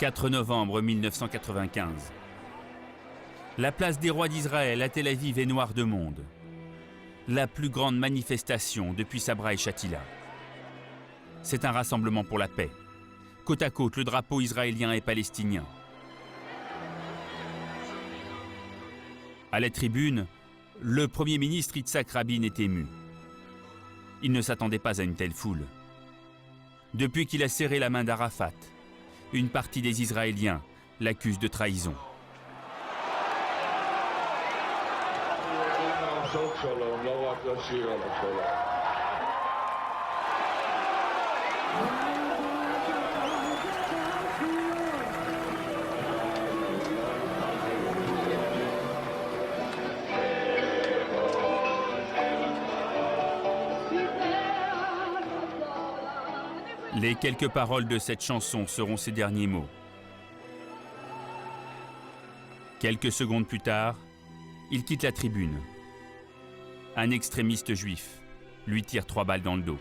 4 novembre 1995. La place des rois d'Israël à Tel Aviv est noire de monde. La plus grande manifestation depuis Sabra et Shatila. C'est un rassemblement pour la paix. Côte à côte, le drapeau israélien et palestinien. À la tribune, le Premier ministre Yitzhak Rabin est ému. Il ne s'attendait pas à une telle foule. Depuis qu'il a serré la main d'Arafat, une partie des Israéliens l'accuse de trahison. Les quelques paroles de cette chanson seront ses derniers mots. Quelques secondes plus tard, il quitte la tribune. Un extrémiste juif lui tire 3 balles dans le dos.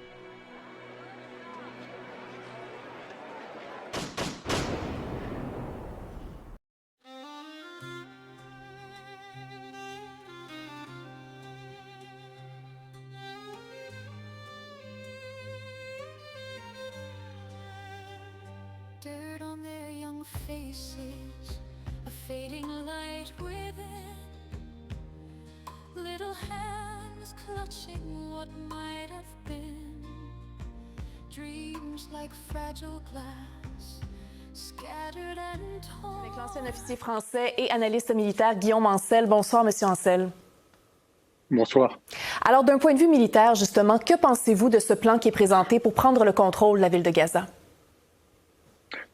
Dirt on their young faces, a fading light within. Little hands clutching what might have been. Dreams like fragile glass, scattered and torn. Avec l'ancien officier français et analyste militaire Guillaume Ancel. Bonsoir, Monsieur Ancel. Bonsoir. Alors, d'un point de vue militaire, justement, que pensez-vous de ce plan qui est présenté pour prendre le contrôle de la ville de Gaza?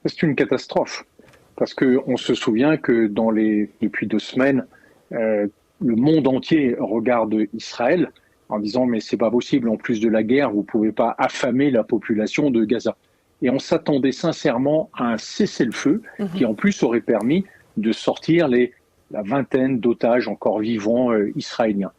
C'est une catastrophe, parce qu'on se souvient que depuis 2 semaines, le monde entier regarde Israël en disant « mais c'est pas possible, en plus de la guerre, vous pouvez pas affamer la population de Gaza ». Et on s'attendait sincèrement à un cessez-le-feu qui en plus aurait permis de sortir la vingtaine d'otages encore vivants israéliens.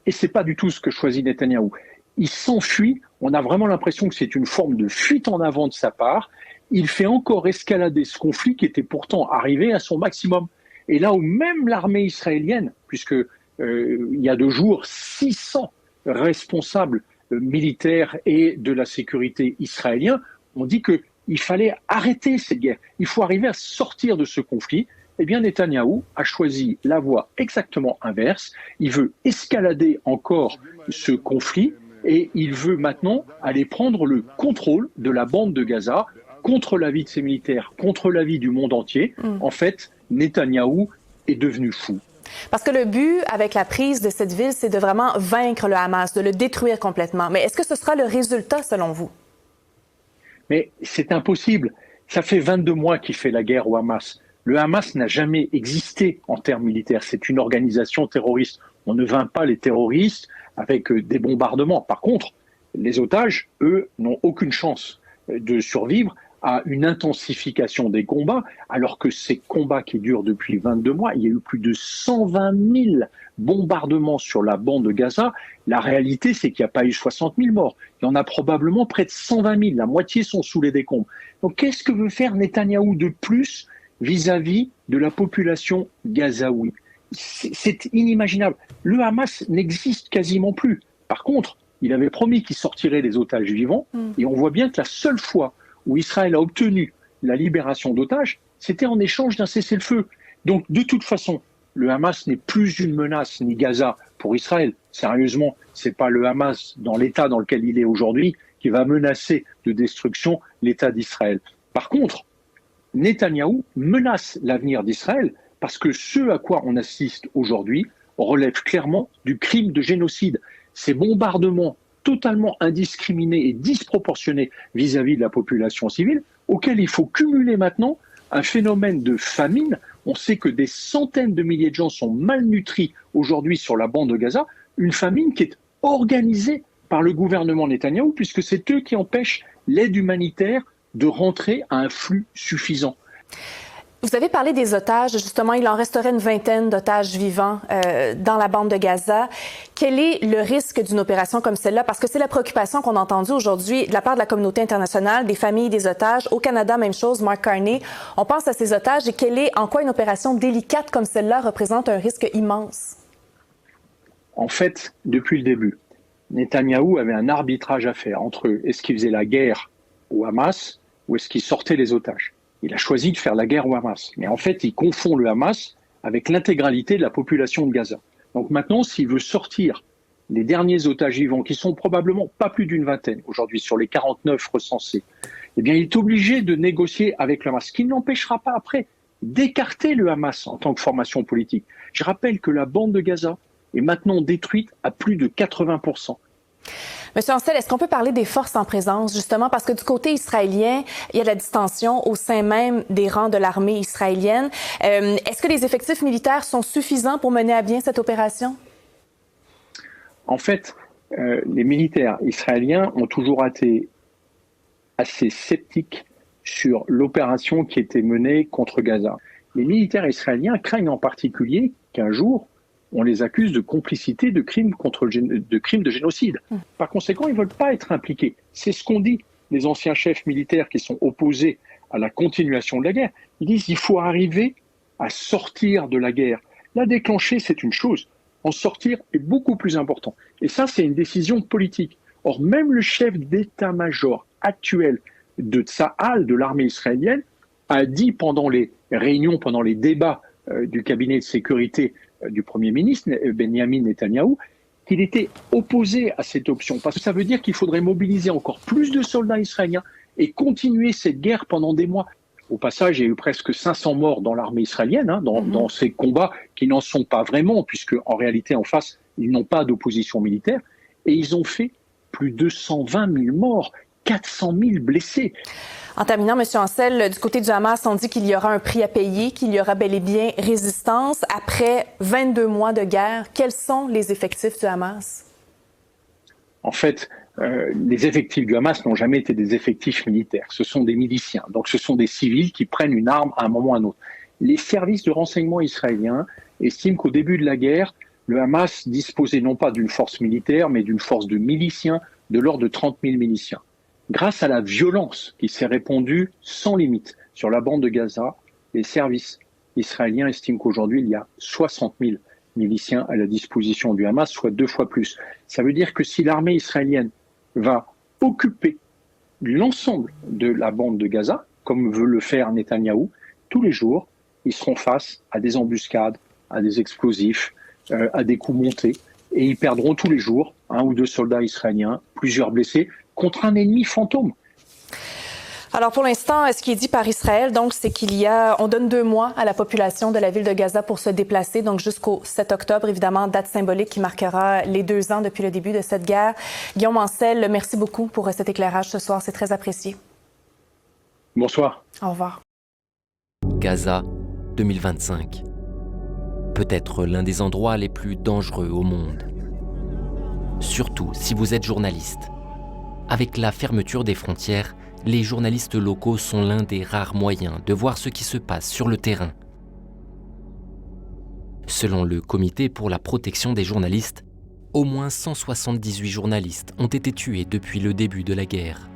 Et c'est pas du tout ce que choisit Netanyahou. Il s'enfuit, on a vraiment l'impression que c'est une forme de fuite en avant de sa part. Il fait encore escalader ce conflit qui était pourtant arrivé à son maximum. Et là où même l'armée israélienne, puisque il y a 2 jours, 600 responsables militaires et de la sécurité israéliens ont dit qu'il fallait arrêter cette guerre. Il faut arriver à sortir de ce conflit. Eh bien, Netanyahou a choisi la voie exactement inverse. Il veut escalader encore ce conflit et il veut maintenant aller prendre le contrôle de la bande de Gaza, contre l'avis de ses militaires, contre l'avis du monde entier. En fait, Netanyahou est devenu fou. Parce que le but avec la prise de cette ville, c'est de vraiment vaincre le Hamas, de le détruire complètement. Mais est-ce que ce sera le résultat selon vous? Mais c'est impossible. Ça fait 22 mois qu'il fait la guerre au Hamas. Le Hamas n'a jamais existé en termes militaires. C'est une organisation terroriste. On ne vainc pas les terroristes avec des bombardements. Par contre, les otages, eux, n'ont aucune chance de survivre à une intensification des combats, alors que ces combats qui durent depuis 22 mois, il y a eu plus de 120 000 bombardements sur la bande de Gaza. La réalité, c'est qu'il n'y a pas eu 60 000 morts. Il y en a probablement près de 120 000. La moitié sont sous les décombres. Donc, qu'est-ce que veut faire Netanyahou de plus vis-à-vis de la population gazaoui? C'est inimaginable. Le Hamas n'existe quasiment plus. Par contre, il avait promis qu'il sortirait les otages vivants, et on voit bien que la seule fois où Israël a obtenu la libération d'otages, c'était en échange d'un cessez-le-feu. Donc, de toute façon, le Hamas n'est plus une menace, ni Gaza, pour Israël. Sérieusement, c'est pas le Hamas, dans l'état dans lequel il est aujourd'hui, qui va menacer de destruction l'État d'Israël. Par contre, Netanyahou menace l'avenir d'Israël parce que ce à quoi on assiste aujourd'hui relève clairement du crime de génocide. Ces bombardements totalement indiscriminés et disproportionnés vis-à-vis de la population civile, auquel il faut cumuler maintenant un phénomène de famine. On sait que des centaines de milliers de gens sont malnutris aujourd'hui sur la bande de Gaza, une famine qui est organisée par le gouvernement Netanyahou, puisque c'est eux qui empêchent l'aide humanitaire de rentrer à un flux suffisant. Vous avez parlé des otages. Justement, il en resterait une vingtaine d'otages vivants dans la bande de Gaza. Quel est le risque d'une opération comme celle-là? Parce que c'est la préoccupation qu'on a entendue aujourd'hui de la part de la communauté internationale, des familles des otages. Au Canada, même chose, Mark Carney. On pense à ces otages et en quoi une opération délicate comme celle-là représente un risque immense? En fait, depuis le début, Netanyahou avait un arbitrage à faire entre est-ce qu'il faisait la guerre au Hamas ou est-ce qu'il sortait les otages. Il a choisi de faire la guerre au Hamas. Mais en fait, il confond le Hamas avec l'intégralité de la population de Gaza. Donc maintenant, s'il veut sortir les derniers otages vivants, qui sont probablement pas plus d'une vingtaine aujourd'hui sur les 49 recensés, eh bien, il est obligé de négocier avec le Hamas, ce qui n'empêchera pas après d'écarter le Hamas en tant que formation politique. Je rappelle que la bande de Gaza est maintenant détruite à plus de 80%. Monsieur Ancel, est-ce qu'on peut parler des forces en présence, justement, parce que du côté israélien, il y a de la distension au sein même des rangs de l'armée israélienne. Est-ce que les effectifs militaires sont suffisants pour mener à bien cette opération? En fait, les militaires israéliens ont toujours été assez sceptiques sur l'opération qui était menée contre Gaza. Les militaires israéliens craignent en particulier qu'un jour, on les accuse de complicité de crimes de génocide. Par conséquent, ils ne veulent pas être impliqués. C'est ce qu'ont dit les anciens chefs militaires qui sont opposés à la continuation de la guerre. Ils disent qu'il faut arriver à sortir de la guerre. La déclencher, c'est une chose. En sortir est beaucoup plus important. Et ça, c'est une décision politique. Or, même le chef d'état-major actuel de Tsahal, de l'armée israélienne, a dit pendant les réunions, pendant les débats du cabinet de sécurité du Premier ministre, Benjamin Netanyahou, qu'il était opposé à cette option. Parce que ça veut dire qu'il faudrait mobiliser encore plus de soldats israéliens et continuer cette guerre pendant des mois. Au passage, il y a eu presque 500 morts dans l'armée israélienne, dans ces combats qui n'en sont pas vraiment, puisque en réalité, en face, ils n'ont pas d'opposition militaire. Et ils ont fait plus de 120 000 morts, 400 000 blessés. En terminant, M. Ancel, du côté du Hamas, on dit qu'il y aura un prix à payer, qu'il y aura bel et bien résistance. Après 22 mois de guerre, quels sont les effectifs du Hamas? En fait, les effectifs du Hamas n'ont jamais été des effectifs militaires. Ce sont des miliciens. Donc ce sont des civils qui prennent une arme à un moment ou à un autre. Les services de renseignement israéliens estiment qu'au début de la guerre, le Hamas disposait non pas d'une force militaire, mais d'une force de miliciens de l'ordre de 30 000 miliciens. Grâce à la violence qui s'est répandue sans limite sur la bande de Gaza, les services israéliens estiment qu'aujourd'hui, il y a 60 000 miliciens à la disposition du Hamas, soit 2 fois plus. Ça veut dire que si l'armée israélienne va occuper l'ensemble de la bande de Gaza, comme veut le faire Netanyahou, tous les jours, ils seront face à des embuscades, à des explosifs, à des coups montés, et ils perdront tous les jours 1 ou 2 soldats israéliens, plusieurs blessés, contre un ennemi fantôme. Alors pour l'instant, ce qui est dit par Israël, donc, c'est on donne 2 mois à la population de la ville de Gaza pour se déplacer, donc jusqu'au 7 octobre, évidemment, date symbolique qui marquera les 2 ans depuis le début de cette guerre. Guillaume Ancel, merci beaucoup pour cet éclairage ce soir, c'est très apprécié. Bonsoir. Au revoir. Gaza, 2025. Peut-être l'un des endroits les plus dangereux au monde. Surtout si vous êtes journaliste. Avec la fermeture des frontières, les journalistes locaux sont l'un des rares moyens de voir ce qui se passe sur le terrain. Selon le Comité pour la protection des journalistes, au moins 178 journalistes ont été tués depuis le début de la guerre.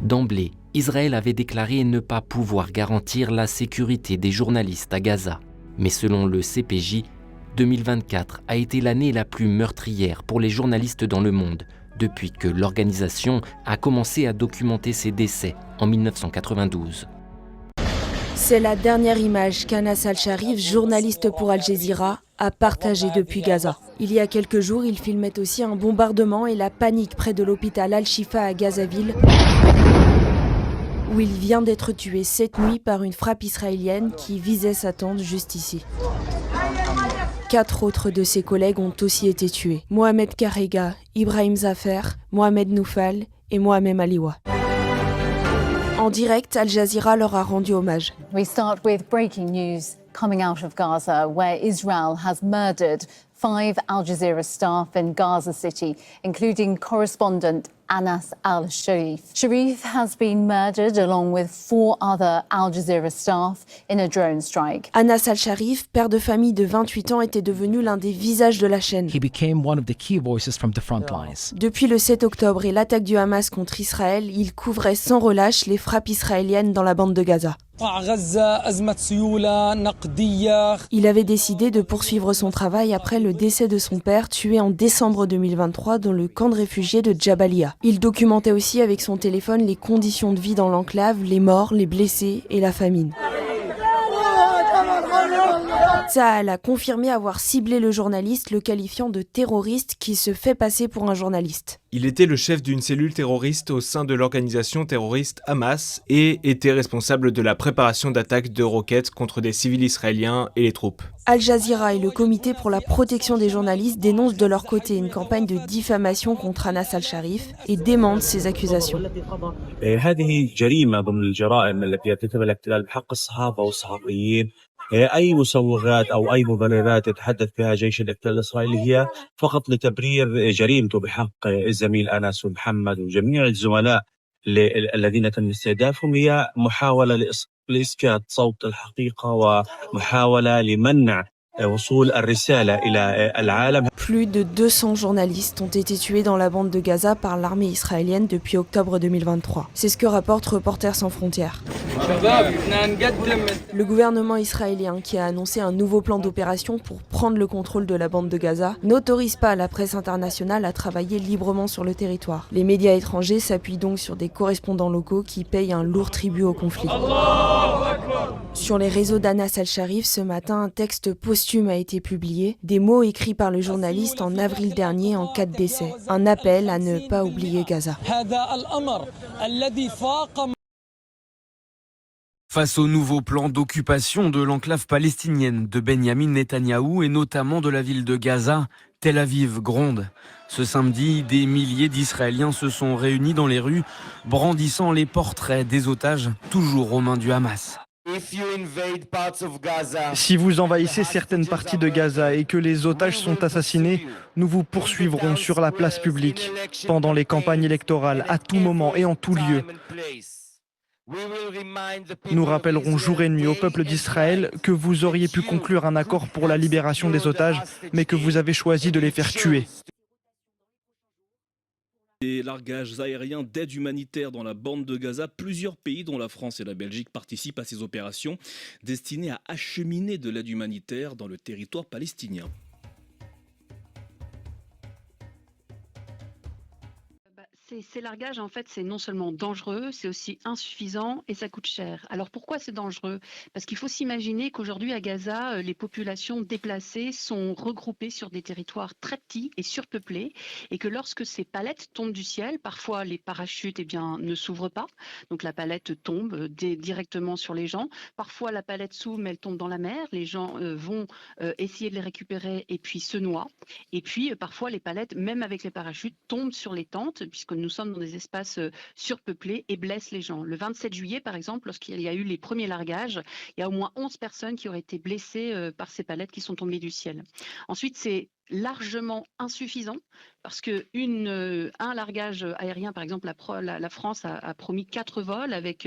D'emblée, Israël avait déclaré ne pas pouvoir garantir la sécurité des journalistes à Gaza. Mais selon le CPJ, 2024 a été l'année la plus meurtrière pour les journalistes dans le monde, depuis que l'organisation a commencé à documenter ses décès en 1992. C'est la dernière image qu'Anas Al-Sharif, journaliste pour Al Jazeera, a partagée depuis Gaza. Il y a quelques jours, il filmait aussi un bombardement et la panique près de l'hôpital Al-Shifa à Gazaville, où il vient d'être tué cette nuit par une frappe israélienne qui visait sa tente juste ici. 4 autres de ses collègues ont aussi été tués. Mohamed Karega, Ibrahim Zafer, Mohamed Noufal et Mohamed Aliwa. En direct, Al Jazeera leur a rendu hommage. We start with breaking news coming out of Gaza, where Israel has murdered 5 Al Jazeera staff in Gaza City, including correspondent Anas al-Sharif. Sharif has been murdered along with 4 other Al Jazeera staff in a drone strike. Anas al-Sharif, père de famille de 28 ans, était devenu l'un des visages de la chaîne. He became one of the key voices from the front lines. Depuis le 7 octobre et l'attaque du Hamas contre Israël, il couvrait sans relâche les frappes israéliennes dans la bande de Gaza. Il avait décidé de poursuivre son travail après le décès de son père, tué en décembre 2023 dans le camp de réfugiés de Jabalia. Il documentait aussi avec son téléphone les conditions de vie dans l'enclave, les morts, les blessés et la famine. Tsahal a confirmé avoir ciblé le journaliste, le qualifiant de terroriste qui se fait passer pour un journaliste. Il était le chef d'une cellule terroriste au sein de l'organisation terroriste Hamas et était responsable de la préparation d'attaques de roquettes contre des civils israéliens et les troupes. Al Jazeera et le Comité pour la protection des journalistes dénoncent de leur côté une campagne de diffamation contre Anas al-Sharif et démentent ces accusations. أي مسوغات أو أي مبررات يتحدث بها جيش الاحتلال الإسرائيلي هي فقط لتبرير جريمته بحق الزميل أنس ومحمد وجميع الزملاء الذين تم استهدافهم، هي محاولة لإسكات صوت الحقيقة ومحاولة لمنع وصول الرسالة إلى العالم. Plus de 200 journalistes ont été tués dans la bande de Gaza par l'armée israélienne depuis octobre 2023. C'est ce que rapporte Reporters sans frontières. Le gouvernement israélien, qui a annoncé un nouveau plan d'opération pour prendre le contrôle de la bande de Gaza, n'autorise pas la presse internationale à travailler librement sur le territoire. Les médias étrangers s'appuient donc sur des correspondants locaux qui payent un lourd tribut au conflit. Sur les réseaux d'Anas al-Sharif, ce matin, un texte posthume a été publié, des mots écrits par le journaliste en avril dernier en cas de décès. Un appel à ne pas oublier Gaza. Face au nouveau plan d'occupation de l'enclave palestinienne de Benyamin Netanyahou et notamment de la ville de Gaza, Tel Aviv gronde. Ce samedi, des milliers d'Israéliens se sont réunis dans les rues, brandissant les portraits des otages, toujours aux mains du Hamas. Si vous envahissez certaines parties de Gaza et que les otages sont assassinés, nous vous poursuivrons sur la place publique, pendant les campagnes électorales, à tout moment et en tout lieu. Nous rappellerons jour et nuit au peuple d'Israël que vous auriez pu conclure un accord pour la libération des otages, mais que vous avez choisi de les faire tuer. Des largages aériens d'aide humanitaire dans la bande de Gaza, plusieurs pays dont la France et la Belgique participent à ces opérations destinées à acheminer de l'aide humanitaire dans le territoire palestinien. Ces largages, en fait, c'est non seulement dangereux, c'est aussi insuffisant et ça coûte cher. Alors pourquoi c'est dangereux? Parce qu'il faut s'imaginer qu'aujourd'hui à Gaza, les populations déplacées sont regroupées sur des territoires très petits et surpeuplés et que lorsque ces palettes tombent du ciel, parfois les parachutes ne s'ouvrent pas, donc la palette tombe directement sur les gens. Parfois la palette s'ouvre mais elle tombe dans la mer, les gens vont essayer de les récupérer et puis se noient. Et puis parfois les palettes, même avec les parachutes, tombent sur les tentes puisque nous sommes dans des espaces surpeuplés et blessent les gens. Le 27 juillet, par exemple, lorsqu'il y a eu les premiers largages, il y a au moins 11 personnes qui auraient été blessées par ces palettes qui sont tombées du ciel. Ensuite, c'est largement insuffisant parce que un largage aérien, par exemple, la France a promis 4 vols avec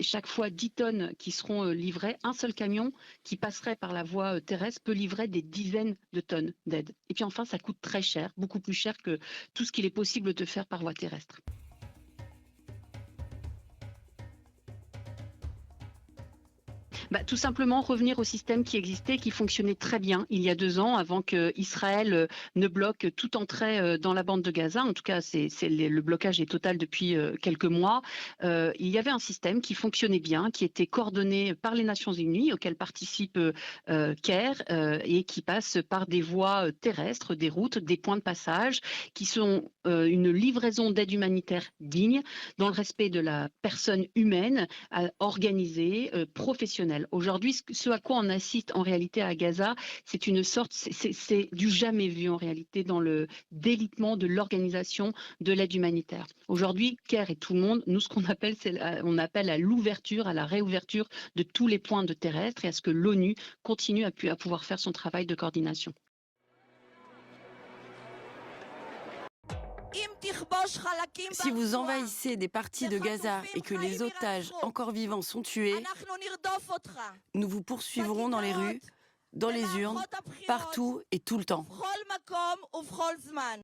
chaque fois 10 tonnes qui seront livrées. Un seul camion qui passerait par la voie terrestre peut livrer des dizaines de tonnes d'aide. Et puis enfin, ça coûte très cher, beaucoup plus cher que tout ce qu'il est possible de faire par voie terrestre. Tout simplement revenir au système qui existait, qui fonctionnait très bien il y a 2 ans, avant qu'Israël ne bloque toute entrée dans la bande de Gaza. En tout cas, le blocage est total depuis quelques mois. Il y avait un système qui fonctionnait bien, qui était coordonné par les Nations Unies, auquel participe CARE, et qui passe par des voies terrestres, des routes, des points de passage, qui sont une livraison d'aide humanitaire digne, dans le respect de la personne humaine, organisée, professionnelle. Aujourd'hui, ce à quoi on assiste en réalité à Gaza, c'est du jamais vu en réalité dans le délitement de l'organisation de l'aide humanitaire. Aujourd'hui, CARE et tout le monde, nous ce qu'on appelle, on appelle à l'ouverture, à la réouverture de tous les points de terrestre et à ce que l'ONU continue à pouvoir faire son travail de coordination. Si vous envahissez des parties de Gaza et que les otages encore vivants sont tués, nous vous poursuivrons dans les rues, dans les urnes, partout et tout le temps.